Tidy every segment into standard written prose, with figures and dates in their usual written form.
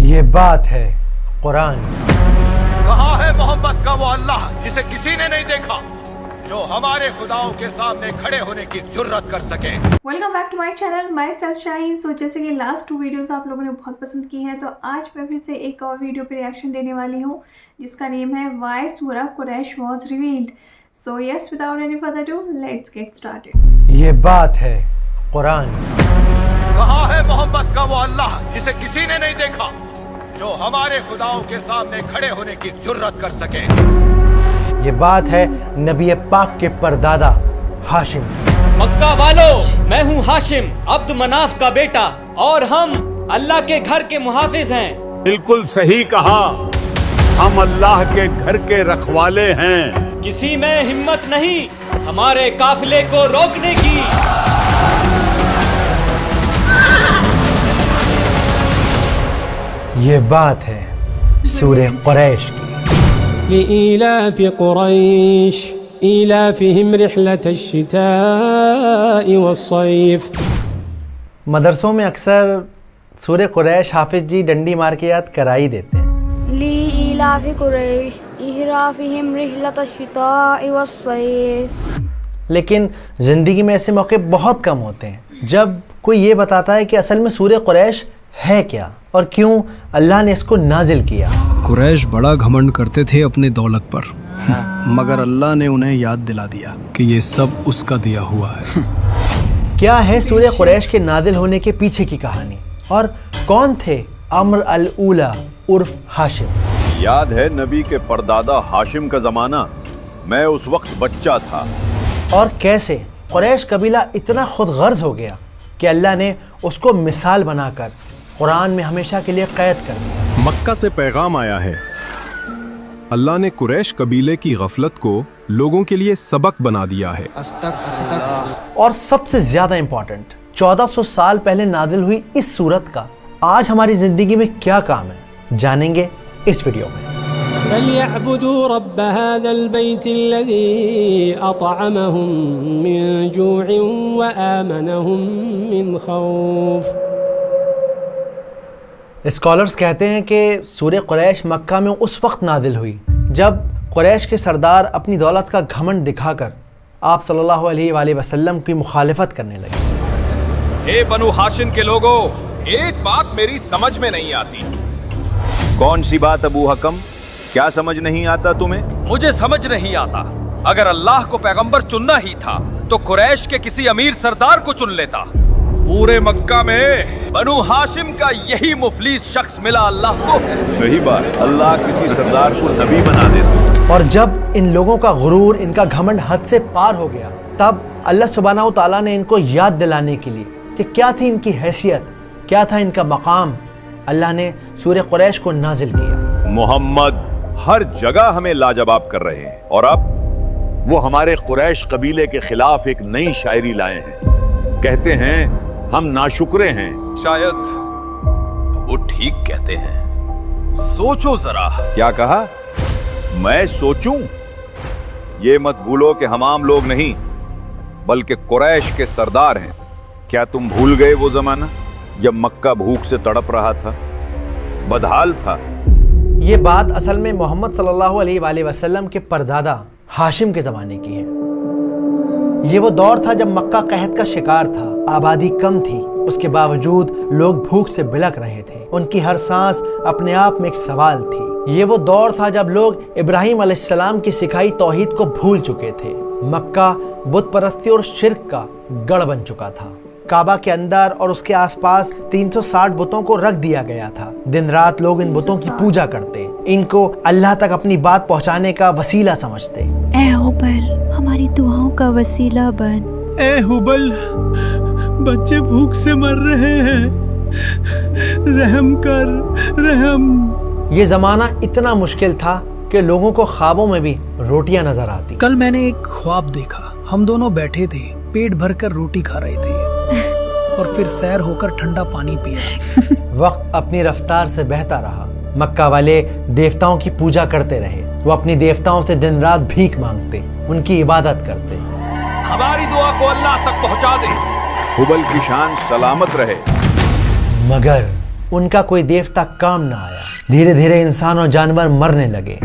یہ بات ہے قرآن۔ کہاں ہے محمد کا وہ اللہ جسے کسی نے نہیں دیکھا، جو ہمارے خداؤں کے سامنے کھڑے ہونے کی جرت کر سکے۔ Welcome back to my channel, myself Shaheen. So جیسے کہ لاسٹ 2 ویڈیوز آپ لوگوں نے بہت پسند کی ہیں، تو آج میں پھر سے ایک اور ویڈیو پہ ریئیکشن دینے والی ہوں جس کا نیم ہے وائی سورہ قریش was revealed. So yes, without any further ado, let's get started. یہ بات ہے قرآن۔ کہاں ہے محمد کا وہ اللہ جسے کسی نے نہیں دیکھا، جو ہمارے خداؤں کے سامنے کھڑے ہونے کی جرت کر سکے۔ یہ بات ہے نبی پاک کے پردادا ہاشم۔ مکہ والو، میں ہوں ہاشم عبد مناف کا بیٹا، اور ہم اللہ کے گھر کے محافظ ہیں۔ بالکل صحیح کہا، ہم اللہ کے گھر کے رکھوالے ہیں۔ کسی میں ہمت نہیں ہمارے قافلے کو روکنے کی۔ یہ بات ہے سورہ قریش کی۔ لإيلاف قريش إيلافهم رحلة الشتاء والصيف۔ مدرسوں میں اکثر سورہ قریش حافظ جی ڈنڈی مار کے یاد کرا ہی دیتے ہیں۔ لإيلاف قريش إيلافهم رحلة الشتاء والصيف۔ لیکن زندگی میں ایسے موقع بہت کم ہوتے ہیں جب کوئی یہ بتاتا ہے کہ اصل میں سورہ قریش ہے کیا اور کیوں اللہ نے اس کو نازل کیا۔ قریش بڑا گھمنڈ کرتے تھے اپنے دولت پر، مگر اللہ نے انہیں یاد دلا دیا کہ یہ سب اس کا دیا ہوا ہے۔ کیا ہے سورہ قریش کے نازل ہونے کے پیچھے کی کہانی، اور کون تھے امر الاولی عرف ہاشم؟ یاد ہے نبی کے پردادا ہاشم کا زمانہ، میں اس وقت بچہ تھا۔ اور کیسے قریش قبیلہ اتنا خود غرض ہو گیا کہ اللہ نے اس کو مثال بنا کر قرآن میں ہمیشہ کے لیے قید کر دیا۔ مکہ سے پیغام آیا ہے، اللہ نے قریش قبیلے کی غفلت کو لوگوں کے لیے سبق بنا دیا ہے۔ اور سب سے زیادہ امپورٹنٹ، 1400 سال پہلے نازل ہوئی اس سورت کا آج ہماری زندگی میں کیا کام ہے، جانیں گے اس ویڈیو میں۔ فليعبدوا رب هذا البيت الذي أطعمهم من جوع وآمنهم من خوف۔ اسکالرز کہتے ہیں کہ سورہ قریش مکہ میں اس وقت نازل ہوئی جب قریش کے سردار اپنی دولت کا گھمنڈ دکھا کر آپ صلی اللہ علیہ وآلہ وسلم کی مخالفت کرنے لگے۔ اے بنو ہاشم کے لوگوں، ایک بات میری سمجھ میں نہیں آتی۔ کون سی بات ابو حکم؟ کیا سمجھ نہیں آتا تمہیں؟ مجھے سمجھ نہیں آتا، اگر اللہ کو پیغمبر چننا ہی تھا تو قریش کے کسی امیر سردار کو چن لیتا۔ پورے مکہ میں بنو ہاشم کا یہی مفلس شخص ملا اللہ کو۔ صحیح بات، اللہ کسی سردار کو نبی بنا دیتا۔ اور جب ان لوگوں کا غرور، ان کا گھمنڈ حد سے پار ہو گیا، تب اللہ سبحانہ و تعالیٰ نے ان کو یاد دلانے کے لیے کہ کیا تھی ان کی حیثیت، کیا تھا ان کا مقام، اللہ نے سورہ قریش کو نازل کیا۔ محمد ہر جگہ ہمیں لاجواب کر رہے ہیں، اور اب وہ ہمارے قریش قبیلے کے خلاف ایک نئی شاعری لائے ہیں۔ کہتے ہیں ہم ناشکرے ہیں۔ شاید وہ ٹھیک کہتے ہیں، سوچو ذرا۔ کیا کہا؟ میں سوچوں؟ یہ مت بھولو کہ ہم عام لوگ نہیں بلکہ قریش کے سردار ہیں۔ کیا تم بھول گئے وہ زمانہ جب مکہ بھوک سے تڑپ رہا تھا، بدحال تھا؟ یہ بات اصل میں محمد صلی اللہ علیہ وآلہ وسلم کے پردادا ہاشم کے زمانے کی ہے۔ یہ وہ دور تھا جب مکہ قحط کا شکار تھا، آبادی کم تھی، اس کے باوجود لوگ بھوک سے بلک رہے تھے، ان کی ہر سانس اپنے آپ میں ایک سوال تھی۔ یہ وہ دور تھا جب لوگ ابراہیم علیہ السلام کی سکھائی توحید کو بھول چکے تھے۔ مکہ بت پرستی اور شرک کا گڑھ بن چکا تھا۔ کعبہ کے اندر اور اس کے آس پاس 360 بتوں کو رکھ دیا گیا تھا۔ دن رات لوگ ان بتوں کی پوجا کرتے، ان کو اللہ تک اپنی بات پہنچانے کا وسیلہ سمجھتے۔ اے ہبل، ہماری دعاؤں کا وسیلہ بن۔ اے ہبل، بچے بھوک سے مر رہے ہیں، رحم کر، رحم۔ یہ زمانہ اتنا مشکل تھا کہ لوگوں کو خوابوں میں بھی روٹیاں نظر آتی۔ کل میں نے ایک خواب دیکھا، ہم دونوں بیٹھے تھے، پیٹ بھر کر روٹی کھا رہے تھے اور پھر سیر ہو کر ٹھنڈا پانی پیا۔ وقت اپنی رفتار سے بہتا رہا، مکہ والے دیوتاؤں کی پوجا کرتے رہے، وہ اپنی دیوتاؤں سے دن رات بھیک مانگتے، ان کی عبادت کرتے۔ ہماری دعا کو اللہ تک پہنچا دے۔ حبل کی شان سلامت رہے۔ مگر ان کا کوئی دیوتا کام نہ آیا. دھیرے دھیرے انسان اور جانور مرنے لگے.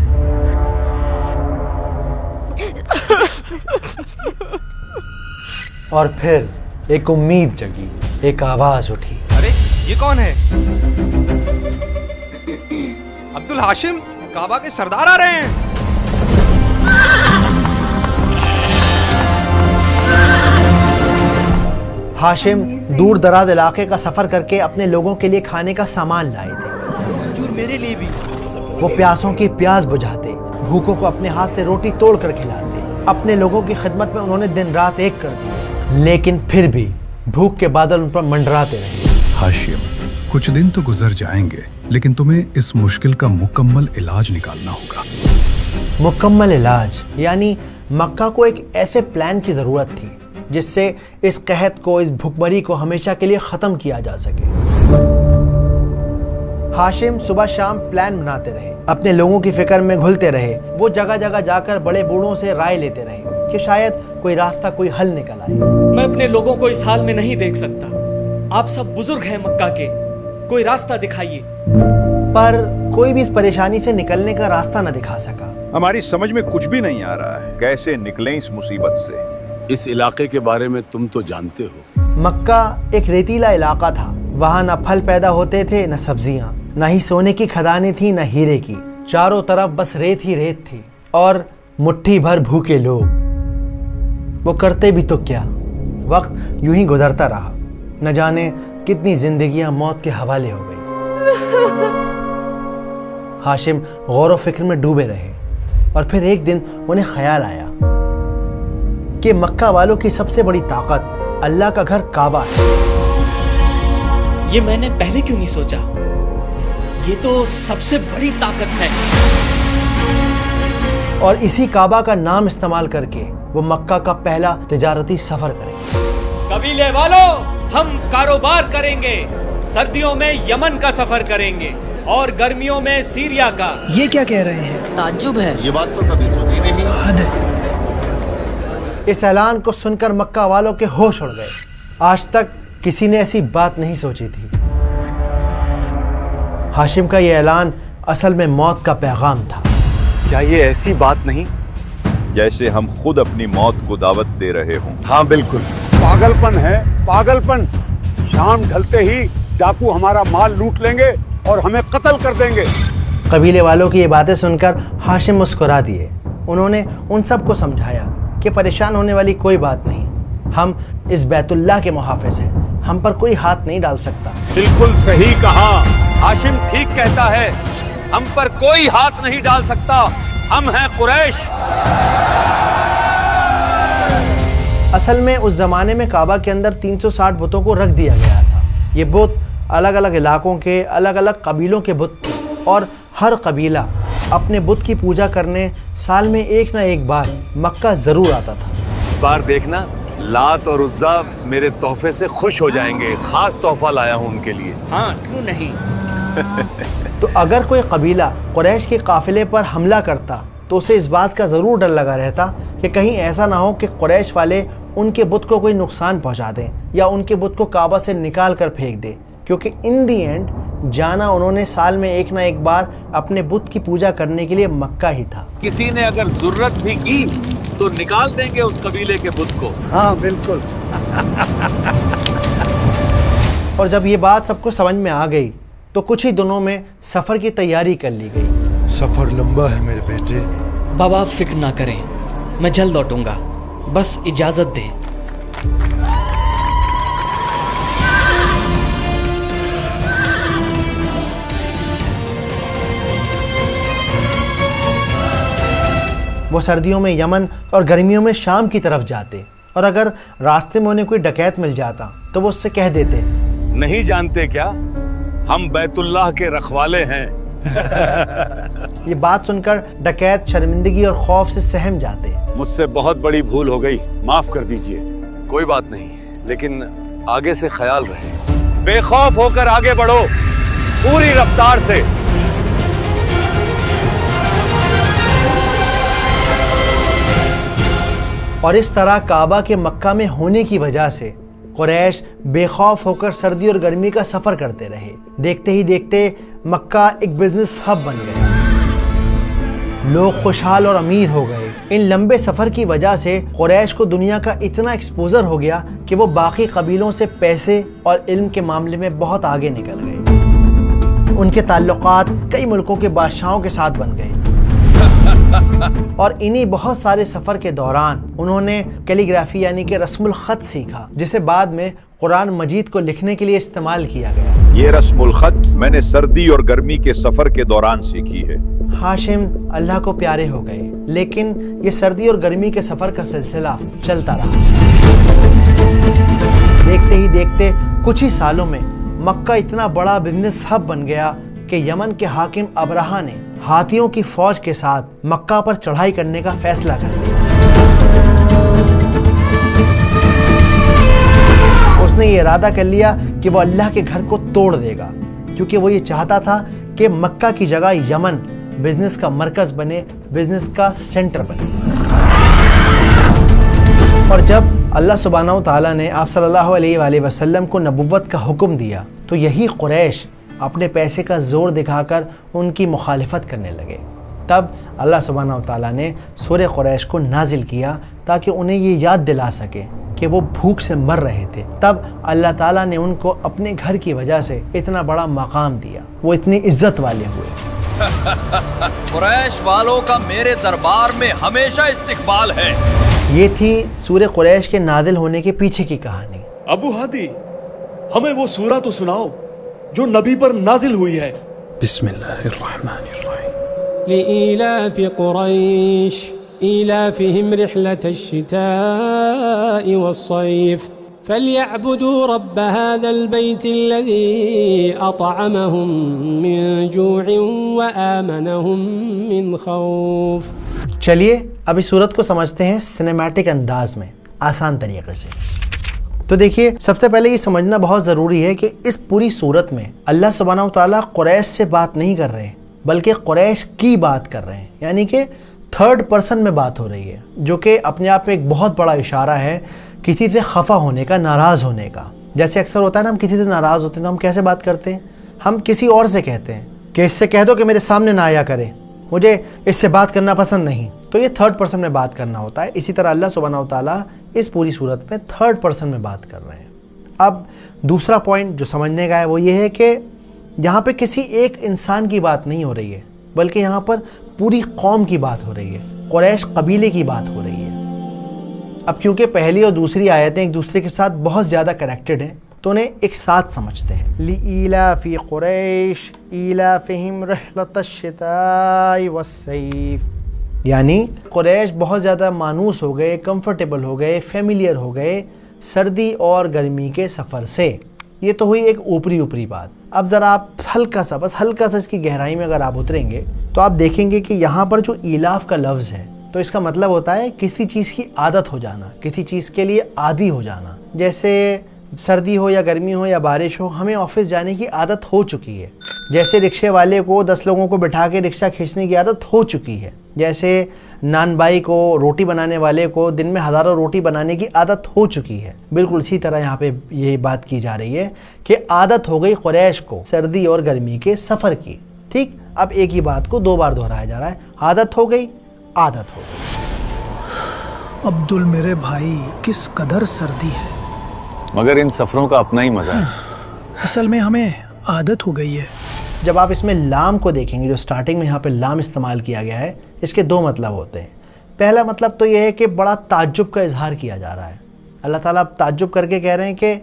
اور پھر ایک امید جگی, ایک آواز اٹھی. ارے یہ کون ہے؟ عبد الہاشم, کعبہ کے سردار آ رہے ہیں. ہاشم دور دراز علاقے کا سفر کر کے اپنے لوگوں کے لیے کھانے کا سامان لائے تھے. حضور میرے لیے بھی. وہ پیاسوں کی پیاس بجھاتے, بھوکوں کو اپنے ہاتھ سے روٹی توڑ کر کھلاتے. اپنے لوگوں کی خدمت میں انہوں نے دن رات ایک کر دی, لیکن پھر بھی بھوک کے بادل ان پر منڈراتے رہے. ہاشم, کچھ دن تو گزر جائیں گے, لیکن تمہیں اس مشکل کا مکمل علاج نکالنا ہوگا. مکمل علاج یعنی مکہ کو ایک ایسے پلان کی ضرورت تھی جس سے اس قحط کو, اس بھوکمری کو ہمیشہ کے لیے ختم کیا جا سکے. ہاشم صبح شام پلان بناتے رہے, اپنے لوگوں کی فکر میں گھلتے رہے. وہ جگہ جگہ جا کر بڑے بوڑھوں سے رائے لیتے رہے کہ شاید کوئی راستہ, کوئی حل نکل آئے. میں اپنے لوگوں کو اس حال میں نہیں دیکھ سکتا. آپ سب بزرگ ہیں مکہ کے, کوئی راستہ دکھائیے. پر کوئی بھی اس پریشانی سے نکلنے کا راستہ نہ دکھا سکا. ہماری سمجھ میں کچھ بھی نہیں آ رہا ہے, کیسے نکلیں اس مصیبت سے. اس علاقے کے بارے میں تم تو جانتے ہو. مکہ ایک ریتیلا علاقہ تھا. وہاں نہ پھل پیدا ہوتے تھے, نہ سبزیاں, نہ ہی سونے کی کھدانیں تھیں, نہ ہیرے کی. چاروں طرف بس ریت ہی ریت تھی اور مٹھی بھر بھوکے لوگ. وہ کرتے بھی تو کیا. وقت یوں ہی گزرتا رہا. نہ جانے کتنی زندگیاں موت کے حوالے ہو گئی. ہاشم غور و فکر میں ڈوبے رہے اور پھر ایک دن انہیں خیال آیا کہ مکہ والوں کی سب سے بڑی طاقت اللہ کا گھر کعبہ ہے. یہ میں نے پہلے کیوں نہیں سوچا؟ یہ تو سب سے بڑی طاقت ہے. اور اسی کعبہ کا نام استعمال کر کے وہ مکہ کا پہلا تجارتی سفر کریں. قبیلے والوں, ہم کاروبار کریں گے. سردیوں میں یمن کا سفر کریں گے اور گرمیوں میں سیریا کا. یہ کیا کہہ رہے ہیں؟ تعجب ہے. یہ بات تو کبھی سنی نہیں. حد ہے. اس اعلان کو سن کر مکہ والوں کے ہوش اڑ گئے. آج تک کسی نے ایسی بات نہیں سوچی تھی. ہاشم کا یہ اعلان اصل میں موت کا پیغام تھا. کیا یہ ایسی بات نہیں جیسے ہم خود اپنی موت کو دعوت دے رہے ہوں؟ ہاں بالکل. پاگل پن ہے, پاگل پن. شام ڈھلتے ہی ڈاکو ہمارا مال لوٹ لیں گے اور ہمیں قتل کر دیں گے. قبیلے والوں کی یہ باتیں سن کر ہاشم مسکرا دیے. انہوں نے ان سب کو سمجھایا کہ پریشان ہونے والی کوئی بات نہیں. ہم اس بیت اللہ کے محافظ ہیں, ہم پر کوئی ہاتھ نہیں ڈال سکتا. بالکل صحیح کہا. ہاشم ٹھیک کہتا ہے, ہم پر کوئی ہاتھ نہیں ڈال سکتا. ہم ہیں قریش. اصل میں اس زمانے میں کعبہ کے اندر 360 بتوں کو رکھ دیا گیا تھا. یہ بت الگ الگ علاقوں کے, الگ الگ قبیلوں کے بت تھے اور ہر قبیلہ اپنے بت کی پوجا کرنے سال میں ایک نہ ایک بار مکہ ضرور آتا تھا. بار دیکھنا, لات اور عزا میرے تحفے سے خوش ہو جائیں گے. خاص تحفہ لایا ہوں ان کے لیے. ہاں کیوں نہیں. تو اگر کوئی قبیلہ قریش کے قافلے پر حملہ کرتا تو اسے اس بات کا ضرور ڈر لگا رہتا کہ کہیں ایسا نہ ہو کہ قریش والے ان کے بت کو کوئی نقصان پہنچا دیں یا ان کے بت کو کعبہ سے نکال کر پھینک دے. کیونکہ ان دی اینڈ جانا انہوں نے سال میں ایک نہ ایک بار اپنے بت کی پوجا کرنے کے لیے مکہ ہی تھا. کسی نے اگر ضرورت بھی کی تو نکال دیں گے اس قبیلے کے بت کو. ہاں بالکل. اور جب یہ بات سب کو سمجھ میں آ گئی تو کچھ ہی دنوں میں سفر کی تیاری کر لی گئی. سفر لمبا ہے میرے بیٹے. بابا آپ فکر نہ کریں, میں جلد لوٹوں گا, بس اجازت دیں. وہ سردیوں میں یمن اور گرمیوں میں شام کی طرف جاتے, اور اگر راستے میں انہیں کوئی ڈکیت مل جاتا تو وہ اس سے کہہ دیتے, نہیں جانتے کیا ہم بیت اللہ کے رکھوالے ہیں. یہ بات سن کر ڈکیت شرمندگی اور خوف سے سہم جاتے. مجھ سے بہت بڑی بھول ہو گئی, معاف کر دیجئے. کوئی بات نہیں, لیکن آگے سے خیال رہے. بے خوف ہو کر آگے بڑھو پوری رفتار سے. اور اس طرح کعبہ کے مکہ میں ہونے کی وجہ سے قریش بے خوف ہو کر سردی اور گرمی کا سفر کرتے رہے۔ دیکھتے ہی دیکھتے مکہ ایک بزنس ہب بن گیا، لوگ خوشحال اور امیر ہو گئے۔ ان لمبے سفر کی وجہ سے قریش کو دنیا کا اتنا ایکسپوزر ہو گیا کہ وہ باقی قبیلوں سے پیسے اور علم کے معاملے میں بہت آگے نکل گئے۔ ان کے تعلقات کئی ملکوں کے بادشاہوں کے ساتھ بن گئے اور انہی بہت سارے سفر کے دوران انہوں نے کیلی گرافی یعنی کہ رسم الخط سیکھا، جسے بعد میں قرآن مجید کو لکھنے کے لیے استعمال کیا گیا۔ یہ رسم الخط میں نے سردی اور گرمی کے سفر کے دوران سیکھی ہے۔ ہاشم اللہ کو پیارے ہو گئے، لیکن یہ سردی اور گرمی کے سفر کا سلسلہ چلتا رہا۔ دیکھتے ہی دیکھتے کچھ ہی سالوں میں مکہ اتنا بڑا بزنس ہب بن گیا کہ یمن کے حاکم ابرہہ نے ہاتھیوں کی فوج کے ساتھ مکہ پر چڑھائی کرنے کا فیصلہ کر لیا۔ اس نے یہ ارادہ کر لیا کہ وہ اللہ کے گھر کو توڑ دے گا، کیونکہ وہ یہ چاہتا تھا کہ مکہ کی جگہ یمن بزنس کا مرکز بنے، بزنس کا سینٹر بنے۔ اور جب اللہ سبحانہ و تعالیٰ نے آپ صلی اللہ علیہ وآلہ وسلم کو نبوت کا حکم دیا تو یہی قریش اپنے پیسے کا زور دکھا کر ان کی مخالفت کرنے لگے۔ تب اللہ سبحانہ و تعالیٰ نے سورہ قریش کو نازل کیا تاکہ انہیں یہ یاد دلا سکے کہ وہ بھوک سے مر رہے تھے۔ تب اللہ تعالیٰ نے ان کو اپنے گھر کی وجہ سے اتنا بڑا مقام دیا، وہ اتنی عزت والے ہوئے۔ قریش والوں کا میرے دربار میں ہمیشہ استقبال ہے۔ یہ تھی سورہ قریش کے نازل ہونے کے پیچھے کی کہانی۔ ابو ہادی، ہمیں وہ سورہ تو سناؤ جو نبی پر نازل ہوئی ہے۔ بسم اللہ الرحمن الرحیم۔ لإيلاف قريش إيلافهم رحلة الشتاء والصيف فليعبدوا رب هذا البيت الذي أطعمهم من جوع وآمنهم من خوف۔ چلیے اب اس صورت کو سمجھتے ہیں سینیمیٹک انداز میں، آسان طریقے سے۔ تو دیکھیے، سب سے پہلے یہ سمجھنا بہت ضروری ہے کہ اس پوری صورت میں اللہ سبحانہ و تعالیٰ قریش سے بات نہیں کر رہے بلکہ قریش کی بات کر رہے ہیں، یعنی کہ تھرڈ پرسن میں بات ہو رہی ہے، جو کہ اپنے آپ میں ایک بہت بڑا اشارہ ہے کسی سے خفا ہونے کا، ناراض ہونے کا۔ جیسے اکثر ہوتا ہے نا، ہم کسی سے ناراض ہوتے ہیں تو ہم کیسے بات کرتے ہیں؟ ہم کسی اور سے کہتے ہیں کہ اس سے کہہ دو کہ میرے سامنے نہ آیا کرے، مجھے اس سے بات کرنا پسند نہیں۔ تو یہ تھرڈ پرسن میں بات کرنا ہوتا ہے۔ اسی طرح اللہ سبحانہ و تعالیٰ اس پوری صورت میں تھرڈ پرسن میں بات کر رہے ہیں۔ اب دوسرا پوائنٹ جو سمجھنے کا ہے وہ یہ ہے کہ یہاں پہ کسی ایک انسان کی بات نہیں ہو رہی ہے بلکہ یہاں پر پوری قوم کی بات ہو رہی ہے، قریش قبیلے کی بات ہو رہی ہے۔ اب کیونکہ پہلی اور دوسری آیتیں ایک دوسرے کے ساتھ بہت زیادہ کنیکٹڈ ہیں تو انہیں ایک ساتھ سمجھتے ہیں۔ لِإِيلَافِ قُرَيْشٍ إِيلَافِهِمْ رِحْلَةَ الشِّتَاءِ وَالصَّيْفِ، یعنی قریش بہت زیادہ مانوس ہو گئے، کمفرٹیبل ہو گئے، فیملیئر ہو گئے سردی اور گرمی کے سفر سے۔ یہ تو ہوئی ایک اوپری بات۔ اب ذرا آپ ہلکا سا اس کی گہرائی میں اگر آپ اتریں گے تو آپ دیکھیں گے کہ یہاں پر جو ایلاف کا لفظ ہے تو اس کا مطلب ہوتا ہے کسی چیز کی عادت ہو جانا، کسی چیز کے لیے عادی ہو جانا۔ جیسے سردی ہو یا گرمی ہو یا بارش ہو، ہمیں آفس جانے کی عادت ہو چکی ہے۔ جیسے رکشے والے کو 10 لوگوں کو بٹھا کے رکشہ کھینچنے کی عادت ہو چکی ہے۔ جیسے نان بائی کو، روٹی بنانے والے کو دن میں ہزاروں روٹی بنانے کی عادت ہو چکی ہے۔ بالکل اسی طرح یہاں پہ یہ بات کی جا رہی ہے کہ عادت ہو گئی قریش کو سردی اور گرمی کے سفر کی۔ ٹھیک، اب ایک ہی بات کو 2 بار دہرایا جا رہا ہے، عادت ہو گئی، عادت ہو گئی۔ عبدل میرے بھائی، کس قدر سردی ہے، مگر ان سفروں کا اپنا ہی مزہ ہے۔ اصل میں ہمیں عادت ہو گئی ہے۔ جب آپ اس میں لام کو دیکھیں گے، جو سٹارٹنگ میں یہاں پہ لام استعمال کیا گیا ہے، اس کے 2 مطلب ہوتے ہیں۔ پہلا مطلب تو یہ ہے کہ بڑا تعجب کا اظہار کیا جا رہا ہے۔ اللہ تعالیٰ تعجب کر کے کہہ رہے ہیں کہ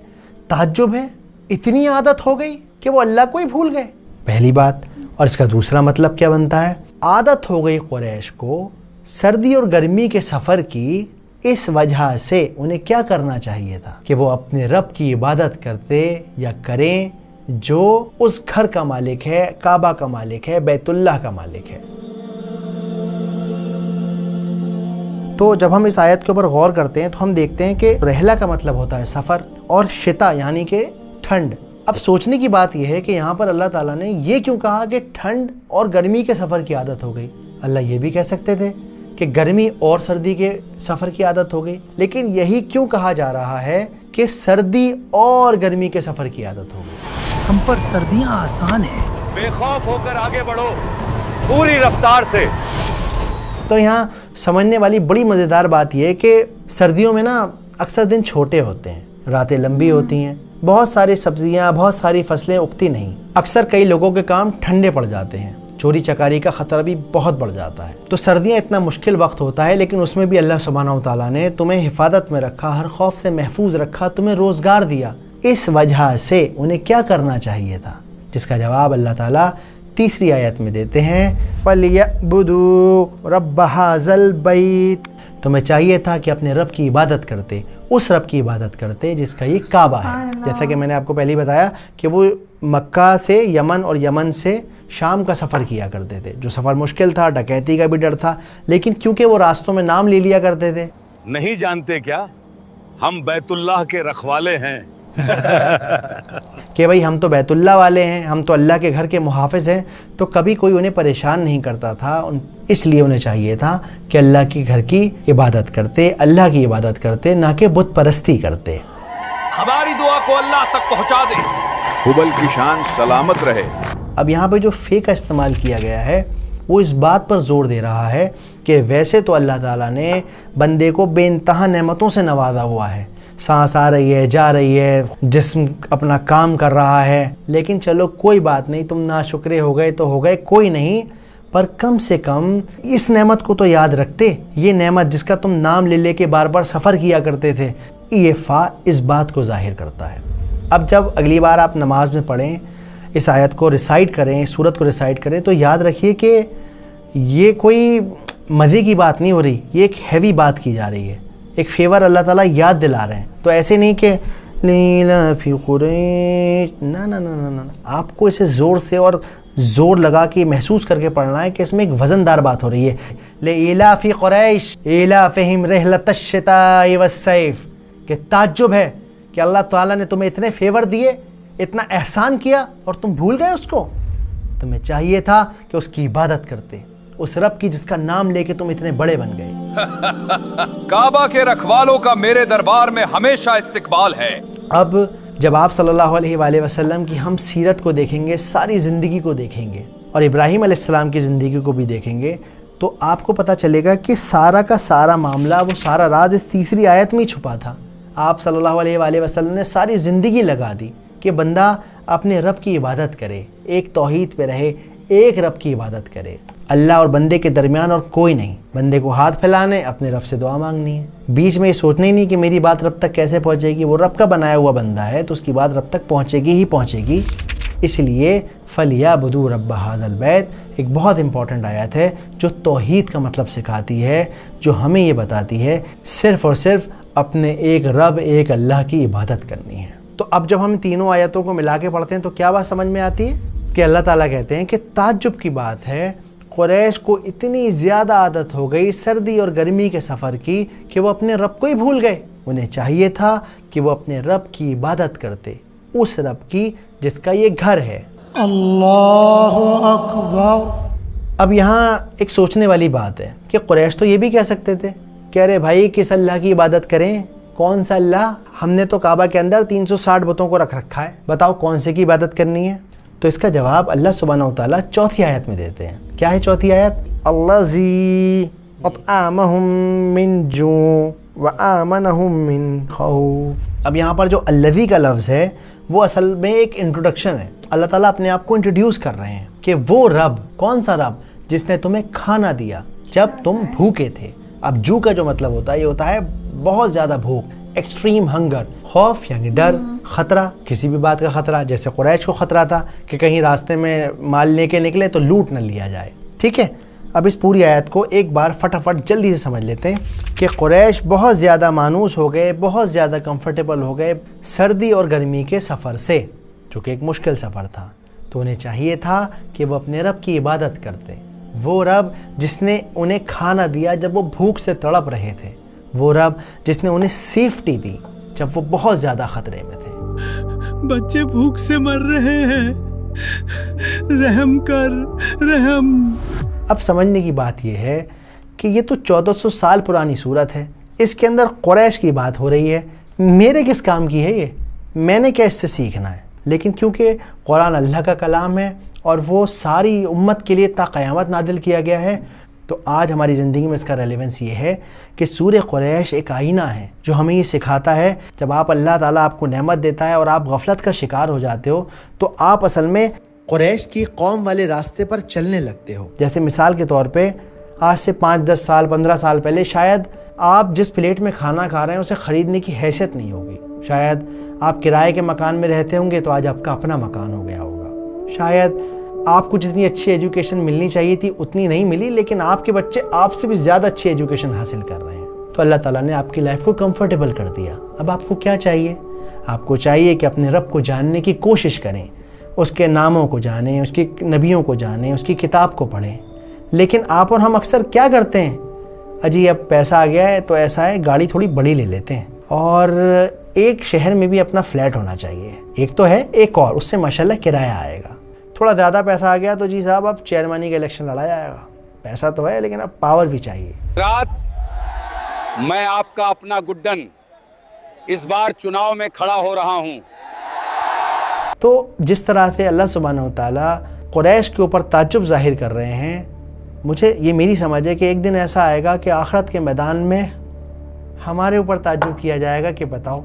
تعجب ہے، اتنی عادت ہو گئی کہ وہ اللہ کو ہی بھول گئے، پہلی بات۔ اور اس کا دوسرا مطلب کیا بنتا ہے؟ عادت ہو گئی قریش کو سردی اور گرمی کے سفر کی، اس وجہ سے انہیں کیا کرنا چاہیے تھا کہ وہ اپنے رب کی عبادت کرتے یا کریں جو اس گھر کا مالک ہے، کعبہ کا مالک ہے، بیت اللہ کا مالک ہے۔ تو جب ہم اس آیت کے اوپر غور کرتے ہیں تو ہم دیکھتے ہیں کہ رحلہ کا مطلب ہوتا ہے سفر، اور شتا یعنی کہ ٹھنڈ۔ اب سوچنے کی بات یہ ہے کہ یہاں پر اللہ تعالیٰ نے یہ کیوں کہا کہ ٹھنڈ اور گرمی کے سفر کی عادت ہو گئی؟ اللہ یہ بھی کہہ سکتے تھے کہ گرمی اور سردی کے سفر کی عادت ہو گئی، لیکن یہی کیوں کہا جا رہا ہے کہ سردی اور گرمی کے سفر کی عادت ہو گئی. ہم پر سردیاں آسان ہیں. بے خوف ہو کر آگے بڑھو پوری رفتار سے. تو یہاں سمجھنے والی بڑی مزیدار بات یہ ہے کہ سردیوں میں نا اکثر دن چھوٹے ہوتے ہیں, راتیں لمبی ہوتی ہیں, بہت ساری سبزیاں, بہت ساری فصلیں اگتی نہیں. اکثر کئی لوگوں کے کام ٹھنڈے پڑ جاتے ہیں, چوری چکاری کا خطرہ بھی بہت بڑھ جاتا ہے. تو سردیاں اتنا مشکل وقت ہوتا ہے, لیکن اس میں بھی اللہ سبحانہ و تعالیٰ نے تمہیں حفاظت میں رکھا, ہر خوف سے محفوظ رکھا, تمہیں روزگار دیا. اس وجہ سے انہیں کیا کرنا چاہیے تھا, جس کا جواب اللہ تعالیٰ تیسری آیت میں دیتے ہیں, فَلْيَعْبُدُوا رَبَّ هَذَا الْبَيْتِ. تمہیں چاہیے تھا کہ اپنے رب کی عبادت کرتے, اس رب کی عبادت کرتے جس کا یہ کعبہ ہے. جیسا کہ میں نے آپ کو پہلے بتایا کہ وہ مکہ سے یمن اور یمن سے شام کا سفر کیا کرتے تھے, جو سفر مشکل تھا, ڈکیتی کا بھی ڈر تھا, لیکن کیونکہ وہ راستوں میں نام لے لیا کرتے تھے. نہیں جانتے کیا ہم بیت اللہ کے رکھوالے ہیں کہ بھئی ہم تو بیت اللہ والے ہیں, ہم تو اللہ کے گھر کے محافظ ہیں. تو کبھی کوئی انہیں پریشان نہیں کرتا تھا, اس لیے انہیں چاہیے تھا کہ اللہ کے گھر کی عبادت کرتے, اللہ کی عبادت کرتے, نہ کہ بت پرستی کرتے. ہماری دعا کو اللہ تک پہنچا دے. حبل کی شان سلامت رہے. اب یہاں پہ جو فے کا استعمال کیا گیا ہے وہ اس بات پر زور دے رہا ہے کہ ویسے تو اللہ تعالیٰ نے بندے کو بے انتہا نعمتوں سے نوازا ہوا ہے, سانس آ رہی ہے, جا رہی ہے, جسم اپنا کام کر رہا ہے, لیکن چلو کوئی بات نہیں, تم ناشکرے ہو گئے تو ہو گئے, کوئی نہیں, پر کم سے کم اس نعمت کو تو یاد رکھتے. یہ نعمت جس کا تم نام لے لے کے بار بار سفر کیا کرتے تھے, یہ فا اس بات کو ظاہر کرتا ہے. اب جب اگلی بار آپ نماز میں پڑھیں, اس آیت کو ریسائٹ کریں, سورت کو ریسائٹ کریں, تو یاد رکھیے کہ یہ کوئی مزے کی بات نہیں ہو رہی, یہ ایک ہیوی بات کی جا رہی ہے, ایک فیور اللہ تعالیٰ یاد دلا رہے ہیں. تو ایسے نہیں کہ لیلا فی قریش, نہ نہ نہ نہ, آپ کو اسے زور سے اور زور لگا کے محسوس کر کے پڑھنا ہے کہ اس میں ایک وزندار بات ہو رہی ہے. لیلا فی قریش ایلافہم رحلۃ الشتاء والصیف, کہ تعجب ہے کہ اللہ تعالیٰ نے تمہیں اتنے فیور دیے, اتنا احسان کیا, اور تم بھول گئے اس کو. تمہیں چاہیے تھا کہ اس کی عبادت کرتے, اس رب کی جس کا نام لے کے تم اتنے بڑے بن گئے. کعبہ کے رکھوالوں کا میرے دربار میں ہمیشہ استقبال ہے. اب جب آپ صلی اللہ علیہ وآلہ وسلم کی ہم سیرت کو دیکھیں گے, ساری زندگی کو دیکھیں گے, اور ابراہیم علیہ السلام کی زندگی کو بھی دیکھیں گے, تو آپ کو پتہ چلے گا کہ سارا کا سارا معاملہ, وہ سارا راز اس تیسری آیت میں ہی چھپا تھا. آپ صلی اللہ علیہ وآلہ وسلم نے ساری زندگی لگا دی کہ بندہ اپنے رب کی عبادت کرے, ایک توحید پہ رہے, ایک رب کی عبادت کرے. اللہ اور بندے کے درمیان اور کوئی نہیں, بندے کو ہاتھ پھیلانے, اپنے رب سے دعا مانگنی ہے. بیچ میں یہ سوچنا ہی نہیں کہ میری بات رب تک کیسے پہنچے گی, وہ رب کا بنایا ہوا بندہ ہے تو اس کی بات رب تک پہنچے گی ہی پہنچے گی. اس لیے فَلْيَعْبُدُوا رَبَّ هَذَا الْبَيْتِ ایک بہت امپورٹنٹ آیت ہے جو توحید کا مطلب سکھاتی ہے, جو ہمیں یہ بتاتی ہے صرف اور صرف اپنے ایک رب, ایک اللہ کی عبادت کرنی ہے. تو اب جب ہم تینوں آیتوں کو ملا کے پڑھتے ہیں تو کیا بات سمجھ میں آتی ہے کہ اللہ تعالیٰ کہتے ہیں کہ تعجب کی بات ہے, قریش کو اتنی زیادہ عادت ہو گئی سردی اور گرمی کے سفر کی کہ وہ اپنے رب کو ہی بھول گئے. انہیں چاہیے تھا کہ وہ اپنے رب کی عبادت کرتے, اس رب کی جس کا یہ گھر ہے. اللہ اکبر. اب یہاں ایک سوچنے والی بات ہے کہ قریش تو یہ بھی کہہ سکتے تھے کہ ارے بھائی کس اللہ کی عبادت کریں, کون سا اللہ, ہم نے تو کعبہ کے اندر 360 بتوں کو رکھ رکھا ہے, بتاؤ کون سے کی عبادت کرنی ہے. تو اس کا جواب اللہ سبحانہ و تعالیٰ چوتھی آیت میں دیتے ہیں. کیا ہے چوتھی آیت؟ الذی اطعمہم من جوع وآمنہم من خوف. اب یہاں پر جو الذی کا لفظ ہے وہ اصل میں ایک انٹروڈکشن ہے. اللہ تعالیٰ اپنے آپ کو انٹروڈیوس کر رہے ہیں کہ وہ رب, کون سا رب, جس نے تمہیں کھانا دیا جب تم بھوکے تھے. اب جو کا جو مطلب ہوتا ہے یہ ہوتا ہے بہت زیادہ بھوک, ایکسٹریم ہنگر. خوف یعنی ڈر, خطرہ, کسی بھی بات کا خطرہ, جیسے قریش کو خطرہ تھا کہ کہیں راستے میں مال لے کے نکلے تو لوٹ نہ لیا جائے. ٹھیک ہے, اب اس پوری آیت کو ایک بار فٹافٹ جلدی سے سمجھ لیتے ہیں کہ قریش بہت زیادہ مانوس ہو گئے, بہت زیادہ کمفرٹیبل ہو گئے سردی اور گرمی کے سفر سے, جو کہ ایک مشکل سفر تھا. تو انہیں چاہیے تھا کہ وہ اپنے رب کی عبادت کرتے, وہ رب جس نے انہیں کھانا دیا جب وہ بھوک سے تڑپ رہے تھے, وہ رب جس نے انہیں سیفٹی دی جب وہ بہت زیادہ خطرے میں تھے. بچے بھوک سے مر رہے ہیں, رحم کر, رحم. اب سمجھنے کی بات یہ ہے کہ یہ تو 1400 سال پرانی صورت ہے, اس کے اندر قریش کی بات ہو رہی ہے, میرے کس کام کی ہے یہ, میں نے کیا اس سے سیکھنا ہے؟ لیکن کیونکہ قرآن اللہ کا کلام ہے اور وہ ساری امت کے لیے تا قیامت نازل کیا گیا ہے, تو آج ہماری زندگی میں اس کا ریلیونس یہ ہے کہ سورہ قریش ایک آئینہ ہے جو ہمیں یہ سکھاتا ہے جب آپ اللہ تعالیٰ آپ کو نعمت دیتا ہے اور آپ غفلت کا شکار ہو جاتے ہو تو آپ اصل میں قریش کی قوم والے راستے پر چلنے لگتے ہو. جیسے مثال کے طور پہ آج سے 5-10 سال 15 سال پہلے شاید آپ جس پلیٹ میں کھانا کھا رہے ہیں اسے خریدنے کی حیثیت نہیں ہوگی. شاید آپ کرائے کے مکان میں رہتے ہوں گے تو آج آپ کا اپنا مکان ہو گیا ہوگا. شاید آپ کو جتنی اچھی ایجوکیشن ملنی چاہیے تھی اتنی نہیں ملی, لیکن آپ کے بچے آپ سے بھی زیادہ اچھی ایجوکیشن حاصل کر رہے ہیں. تو اللہ تعالیٰ نے آپ کی لائف کو کمفرٹیبل کر دیا. اب آپ کو کیا چاہیے؟ آپ کو چاہیے کہ اپنے رب کو جاننے کی کوشش کریں, اس کے ناموں کو جانیں, اس کی نبیوں کو جانیں, اس کی کتاب کو پڑھیں. لیکن آپ اور ہم اکثر کیا کرتے ہیں, اجی اب پیسہ آ گیا ہے تو ایسا ہے گاڑی تھوڑی بڑی لے لیتے ہیں, اور ایک شہر میں بھی اپنا فلیٹ ہونا چاہیے. ایک تو ہے, ایک اور اس سے ماشاءاللہ کرایہ آئے گا. تھوڑا زیادہ پیسہ آ گیا تو جی صاحب اب چیئرمینی کا الیکشن لڑا جائے گا. پیسہ تو ہے لیکن اب پاور بھی چاہیے. رات میں آپ کا اپنا گڈن اس بار چناؤ میں کھڑا ہو رہا ہوں. تو جس طرح سے اللہ سبحانہ وتعالیٰ قریش کے اوپر تعجب ظاہر کر رہے ہیں, مجھے یہ میری سمجھ ہے کہ ایک دن ایسا آئے گا کہ آخرت کے میدان میں ہمارے اوپر تعجب کیا جائے گا کہ بتاؤ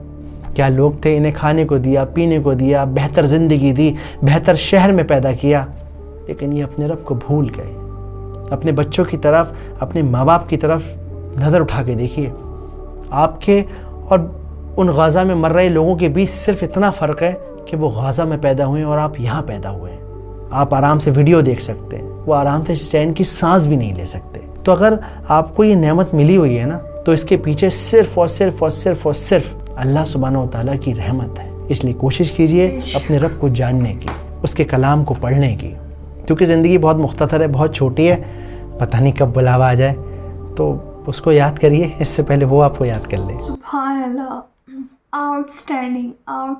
کیا لوگ تھے, انہیں کھانے کو دیا, پینے کو دیا, بہتر زندگی دی, بہتر شہر میں پیدا کیا, لیکن یہ اپنے رب کو بھول گئے. اپنے بچوں کی طرف, اپنے ماں باپ کی طرف نظر اٹھا کے دیکھیے. آپ کے اور ان غزہ میں مر رہے لوگوں کے بیچ صرف اتنا فرق ہے کہ وہ غزہ میں پیدا ہوئے اور آپ یہاں پیدا ہوئے ہیں. آپ آرام سے ویڈیو دیکھ سکتے ہیں, وہ آرام سے چین کی سانس بھی نہیں لے سکتے. تو اگر آپ کو یہ نعمت ملی ہوئی ہے نا, تو اس کے پیچھے صرف اور صرف اور صرف اور صرف اللہ سبحانہ وتعالیٰ کی رحمت ہے. اس لیے کوشش کیجئے اپنے رب کو جاننے کی, اس کے کلام کو پڑھنے کی, کیونکہ زندگی بہت مختصر ہے, بہت چھوٹی ہے, پتہ نہیں کب بلاوا آ جائے. تو اس کو یاد کریے اس سے پہلے وہ آپ کو یاد کر لے. سبحان اللہ, آؤٹ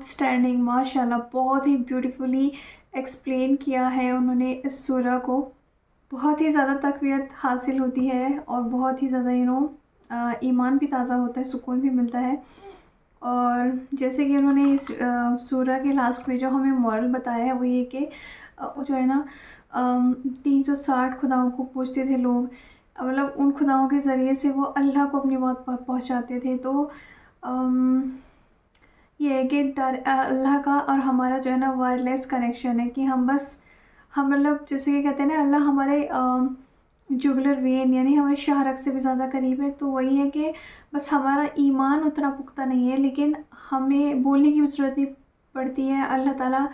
اسٹینڈنگ ماشاء اللہ, بہت ہی بیوٹیفلی ایکسپلین کیا ہے انہوں نے اس سورہ کو. بہت ہی زیادہ تقویت حاصل ہوتی ہے اور بہت ہی زیادہ ایمان بھی تازہ ہوتا ہے, سکون بھی ملتا ہے. اور جیسے کہ انہوں نے اس سورہ کے لاسٹ میں جو ہمیں مورل بتایا ہے وہ یہ کہ جو ہے نا 360 خداؤں کو پوچھتے تھے لوگ, مطلب ان خداؤں کے ذریعے سے وہ اللہ کو اپنی بات پہنچاتے تھے. تو یہ ہے کہ اللہ کا اور ہمارا جو ہے نا وائرلیس کنیکشن ہے کہ ہم مطلب جیسے کہ کہتے ہیں نا اللہ ہمارے جوگلر وین یعنی ہمارے شاہرگ سے بھی زیادہ قریب ہے. تو وہی ہے کہ بس ہمارا ایمان اتنا پختہ نہیں ہے, لیکن ہمیں بولنے کی بھی ضرورت نہیں پڑتی ہے. اللہ تعالیٰ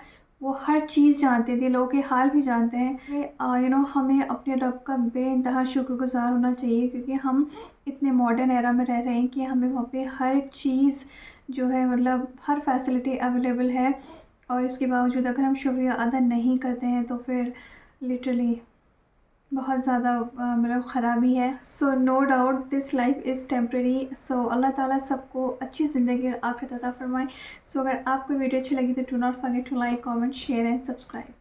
وہ ہر چیز جانتے ہیں, دلوں کے حال بھی جانتے ہیں. ہمیں اپنے رب کا بے انتہا شکر گزار ہونا چاہیے, کیونکہ ہم اتنے ماڈرن ایرا میں رہ رہے ہیں کہ ہمیں وہاں پہ ہر چیز جو ہے مطلب ہر فیسلٹی اویلیبل ہے, اور اس کے باوجود اگر ہم شکریہ ادا نہیں کرتے ہیں تو پھر لٹرلی بہت زیادہ مطلب خرابی ہے. So no doubt this life is temporary. So اللہ تعالیٰ سب کو اچھی زندگی اور عافیت عطا فرمائے. سو اگر آپ کو ویڈیو اچھی لگی تو do not forget to like, comment, share and subscribe.